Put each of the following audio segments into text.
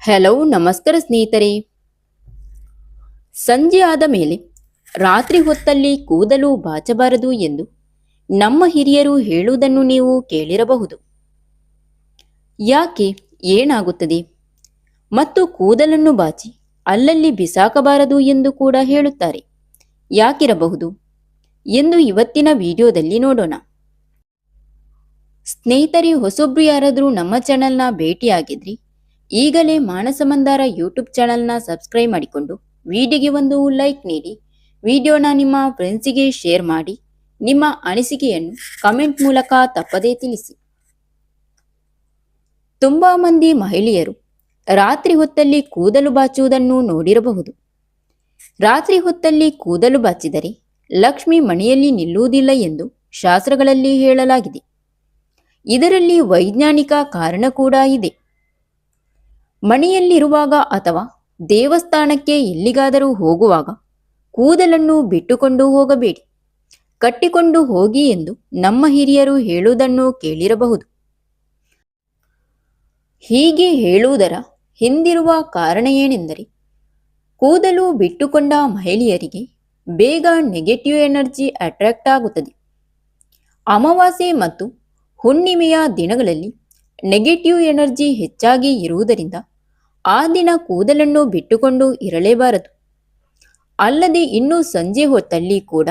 Hello ನಮಸ್ಕಾರ ಸ್ನೇಹಿತರೆ. ಸಂಜೆ ಆದ ಮೇಲೆ ರಾತ್ರಿ ಹೊತ್ತಲ್ಲಿ ಕೂದಲು ಬಾಚಬಾರದು ಎಂದು ನಮ್ಮ ಹಿರಿಯರು ಹೇಳುವುದನ್ನು ನೀವು ಕೇಳಿರಬಹುದು. ಯಾಕೆ, ಏನಾಗುತ್ತದೆ ಮತ್ತು ಕೂದಲನ್ನು ಬಾಚಿ ಅಲ್ಲಲ್ಲಿ ಬಿಸಾಕಬಾರದು ಎಂದು ಕೂಡ ಹೇಳುತ್ತಾರೆ. ಯಾಕಿರಬಹುದು ಎಂದು ಇವತ್ತಿನ ವಿಡಿಯೋದಲ್ಲಿ ನೋಡೋಣ. ಸ್ನೇಹಿತರೆ, ಹೊಸೊಬ್ರು ಯಾರಾದರೂ ನಮ್ಮ ಚಾನೆಲ್ನ ಭೇಟಿಯಾಗಿದ್ರಿ ಈಗಲೇ ಮಾನಸ ಮಂದಾರ ಯೂಟ್ಯೂಬ್ ಚಾನಲ್ನ ಸಬ್ಸ್ಕ್ರೈಬ್ ಮಾಡಿಕೊಂಡು ವಿಡಿಯೋಗೆ ಒಂದು ಲೈಕ್ ನೀಡಿ, ವಿಡಿಯೋನ ನಿಮ್ಮ ಫ್ರೆಂಡ್ಸಿಗೆ ಶೇರ್ ಮಾಡಿ, ನಿಮ್ಮ ಅನಿಸಿಕೆಯನ್ನು ಕಮೆಂಟ್ ಮೂಲಕ ತಪ್ಪದೇ ತಿಳಿಸಿ. ತುಂಬಾ ಮಂದಿ ಮಹಿಳೆಯರು ರಾತ್ರಿ ಹೊತ್ತಲ್ಲಿ ಕೂದಲು ಬಾಚುವುದನ್ನು ನೋಡಿರಬಹುದು. ರಾತ್ರಿ ಹೊತ್ತಲ್ಲಿ ಕೂದಲು ಬಾಚಿದರೆ ಲಕ್ಷ್ಮಿ ಮನೆಯಲ್ಲಿ ನಿಲ್ಲುವುದಿಲ್ಲ ಎಂದು ಶಾಸ್ತ್ರಗಳಲ್ಲಿ ಹೇಳಲಾಗಿದೆ. ಇದರಲ್ಲಿ ವೈಜ್ಞಾನಿಕ ಕಾರಣ ಕೂಡ ಇದೆ. ಮನೆಯಲ್ಲಿರುವಾಗ ಅಥವಾ ದೇವಸ್ಥಾನಕ್ಕೆ ಎಲ್ಲಿಗಾದರೂ ಹೋಗುವಾಗ ಕೂದಲನ್ನು ಬಿಟ್ಟುಕೊಂಡು ಹೋಗಬೇಡಿ, ಕಟ್ಟಿಕೊಂಡು ಹೋಗಿ ಎಂದು ನಮ್ಮ ಹಿರಿಯರು ಹೇಳುವುದನ್ನು ಕೇಳಿರಬಹುದು. ಹೀಗೆ ಹೇಳುವುದರ ಹಿಂದಿರುವ ಕಾರಣ ಏನೆಂದರೆ, ಕೂದಲು ಬಿಟ್ಟುಕೊಂಡ ಮಹಿಳೆಯರಿಗೆ ಬೇಗ ನೆಗೆಟಿವ್ ಎನರ್ಜಿ ಅಟ್ರಾಕ್ಟ್ ಆಗುತ್ತದೆ. ಅಮಾವಾಸ್ಯೆ ಮತ್ತು ಹುಣ್ಣಿಮೆಯ ದಿನಗಳಲ್ಲಿ ನೆಗೆಟಿವ್ ಎನರ್ಜಿ ಹೆಚ್ಚಾಗಿ ಇರುವುದರಿಂದ ಆ ದಿನ ಕೂದಲನ್ನು ಬಿಟ್ಟುಕೊಂಡು ಇರಲೇಬಾರದು. ಅಲ್ಲದೆ ಇನ್ನು ಸಂಜೆ ಹೊತ್ತಲ್ಲಿ ಕೂಡ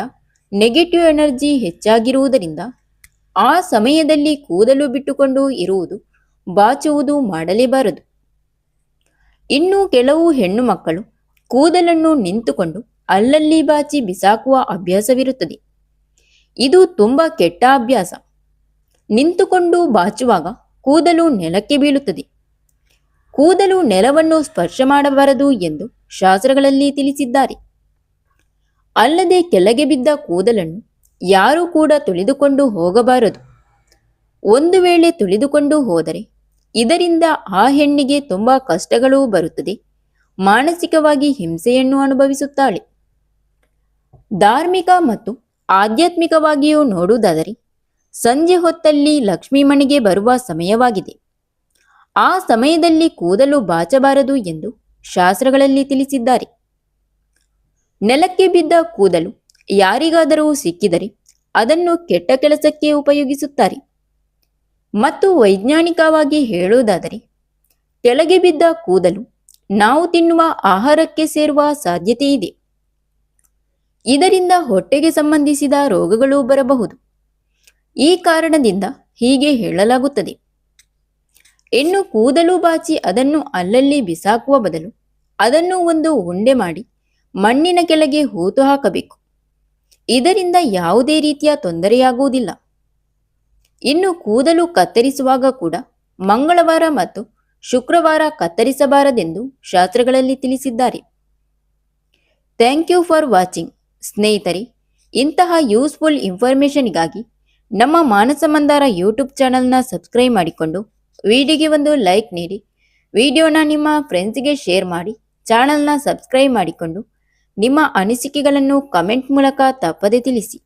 ನೆಗೆಟಿವ್ ಎನರ್ಜಿ ಹೆಚ್ಚಾಗಿರುವುದರಿಂದ ಆ ಸಮಯದಲ್ಲಿ ಕೂದಲು ಬಿಟ್ಟುಕೊಂಡು ಇರುವುದು, ಬಾಚುವುದು ಮಾಡಲೇಬಾರದು. ಇನ್ನು ಕೆಲವು ಹೆಣ್ಣು ಮಕ್ಕಳು ಕೂದಲನ್ನು ನಿಂತುಕೊಂಡು ಅಲ್ಲಲ್ಲಿ ಬಾಚಿ ಬಿಸಾಕುವ ಅಭ್ಯಾಸವಿರುತ್ತದೆ. ಇದು ತುಂಬಾ ಕೆಟ್ಟ ಅಭ್ಯಾಸ. ನಿಂತುಕೊಂಡು ಬಾಚುವಾಗ ಕೂದಲು ನೆಲಕ್ಕೆ ಬೀಳುತ್ತದೆ. ಕೂದಲು ನೆಲವನ್ನು ಸ್ಪರ್ಶ ಮಾಡಬಾರದು ಎಂದು ಶಾಸ್ತ್ರಗಳಲ್ಲಿ ತಿಳಿಸಿದ್ದಾರೆ. ಅಲ್ಲದೆ ಕೆಳಗೆ ಬಿದ್ದ ಕೂದಲನ್ನು ಯಾರೂ ಕೂಡ ತುಳಿದುಕೊಂಡು ಹೋಗಬಾರದು. ಒಂದು ವೇಳೆ ತುಳಿದುಕೊಂಡು ಹೋದರೆ ಇದರಿಂದ ಆ ಹೆಣ್ಣಿಗೆ ತುಂಬಾ ಕಷ್ಟಗಳು ಬರುತ್ತದೆ, ಮಾನಸಿಕವಾಗಿ ಹಿಂಸೆಯನ್ನು ಅನುಭವಿಸುತ್ತಾಳೆ. ಧಾರ್ಮಿಕ ಮತ್ತು ಆಧ್ಯಾತ್ಮಿಕವಾಗಿಯೂ ನೋಡುವುದಾದರೆ ಸಂಜೆ ಹೊತ್ತಲ್ಲಿ ಲಕ್ಷ್ಮೀ ಮನೆಗೆ ಬರುವ ಸಮಯವಾಗಿದೆ. ಆ ಸಮಯದಲ್ಲಿ ಕೂದಲು ಬಾಚಬಾರದು ಎಂದು ಶಾಸ್ತ್ರಗಳಲ್ಲಿ ತಿಳಿಸಿದ್ದಾರೆ. ನೆಲಕ್ಕೆ ಬಿದ್ದ ಕೂದಲು ಯಾರಿಗಾದರೂ ಸಿಕ್ಕಿದರೆ ಅದನ್ನು ಕೆಟ್ಟ ಕೆಲಸಕ್ಕೆ ಉಪಯೋಗಿಸುತ್ತಾರೆ. ಮತ್ತು ವೈಜ್ಞಾನಿಕವಾಗಿ ಹೇಳುವುದಾದರೆ ಕೆಳಗೆ ಬಿದ್ದ ಕೂದಲು ನಾವು ತಿನ್ನುವ ಆಹಾರಕ್ಕೆ ಸೇರುವ ಸಾಧ್ಯತೆ ಇದೆ. ಇದರಿಂದ ಹೊಟ್ಟೆಗೆ ಸಂಬಂಧಿಸಿದ ರೋಗಗಳು ಬರಬಹುದು. ಈ ಕಾರಣದಿಂದ ಹೀಗೆ ಹೇಳಲಾಗುತ್ತದೆ. ಇನ್ನು ಕೂದಲು ಬಾಚಿ ಅದನ್ನು ಅಲ್ಲಲ್ಲಿ ಬಿಸಾಕುವ ಬದಲು ಅದನ್ನು ಒಂದು ಉಂಡೆ ಮಾಡಿ ಮಣ್ಣಿನ ಕೆಳಗೆ ಹೂತು ಹಾಕಬೇಕು. ಇದರಿಂದ ಯಾವುದೇ ರೀತಿಯ ತೊಂದರೆಯಾಗುವುದಿಲ್ಲ. ಇನ್ನು ಕೂದಲು ಕತ್ತರಿಸುವಾಗ ಕೂಡ ಮಂಗಳವಾರ ಮತ್ತು ಶುಕ್ರವಾರ ಕತ್ತರಿಸಬಾರದೆಂದು ಶಾಸ್ತ್ರಗಳಲ್ಲಿ ತಿಳಿಸಿದ್ದಾರೆ. Thank you for watching. ಸ್ನೇಹಿತರೆ, ಇಂತಹ ಯೂಸ್ಫುಲ್ ಇನ್ಫಾರ್ಮೇಷನ್ಗಾಗಿ ನಮ್ಮ ಮಾನಸ ಮಂದಾರ ಯೂಟ್ಯೂಬ್ ಚಾನಲ್ನ ಸಬ್ಸ್ಕ್ರೈಬ್ ಮಾಡಿಕೊಂಡು ವಿಡಿಯೋಗೆ ಒಂದು ಲೈಕ್ ನೀಡಿ, ವಿಡಿಯೋನ ನಿಮ್ಮ ಫ್ರೆಂಡ್ಸ್ಗೆ ಶೇರ್ ಮಾಡಿ, ಚಾನಲ್ನ ಸಬ್ಸ್ಕ್ರೈಬ್ ಮಾಡಿಕೊಂಡು ನಿಮ್ಮ ಅನಿಸಿಕೆಗಳನ್ನು ಕಮೆಂಟ್ ಮೂಲಕ ತಪ್ಪದೆ ತಿಳಿಸಿ.